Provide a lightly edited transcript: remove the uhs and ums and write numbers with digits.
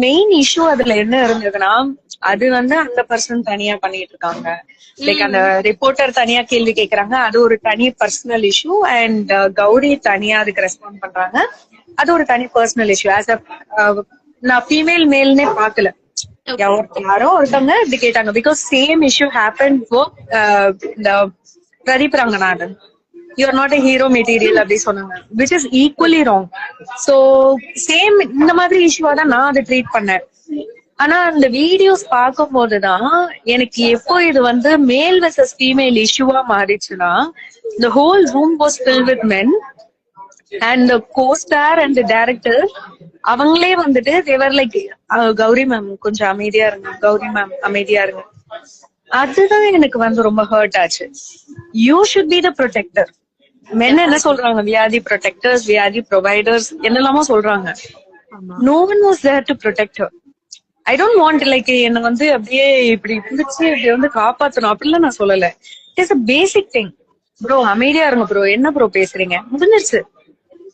Main issue அதுல என்ன இருந்ததுன்னா, அது வந்து அந்த பர்சன் தனியா பண்ணிட்டு இருக்காங்க. லைக் அந்த ரிப்போர்ட்டர் தனியா கேள்வி கேக்குறாங்க, அது ஒரு தனி பர்சனல் இஷ்யூ. அண்ட் கௌரி தனியா அதுக்கு ரெஸ்பாண்ட் பண்றாங்க, அது ஒரு தனி பர்சனல் இஷ்யூ. ஆஸ் அ நான் ஃபீமேல் மேல்னே பாக்கல, யாரோ ஒருத்தவங்க இப்படி கேட்டாங்க. பிகாஸ் சேம் இஷ்யூ ஹேப்பன் இந்த Pradeep Ranganathan, you are not a hero material அப்படி சொன்னாங்க, which is equally wrong. So same இந்த மாதிரி இஷ்யூவா தான் நான் அதை ட்ரீட் பண்ணேன். ஆனா அந்த வீடியோஸ் பார்க்கும் போதுதான் எனக்கு எப்போ இது வந்து மேல் வெர்சஸ் ஃபீமேல் இஷ்யூவா மாறிச்சுன்னா, the whole room was filled with men and the co-star and the director அவங்களே வந்துட்டு தேவர் லைக் கௌரி மேம் கொஞ்சம் அமைதியா இருங்க, கௌரி மேம் அமைதியா இருங்க. அதுதான் எனக்கு வந்து ரொம்ப ஹர்ட் ஆச்சு. You should be the protector. Men என்ன சொல்றாங்க, வியாதி ப்ரொடெக்டர்ஸ், வியாதி ப்ரொவைடர்ஸ் என்னெல்லாமோ சொல்றாங்க. No one was there to protect her. I don't want like என்ன வந்து அப்படியே இப்படி பிடிச்சு இப்படி வந்து காப்பாத்தணும் அப்படிலாம் நான் சொல்லல. It is a basic thing. Bro அமைதியா இருங்க ப்ரோ, என்ன ப்ரோ பேசுறீங்க, முடிஞ்சிருச்சு.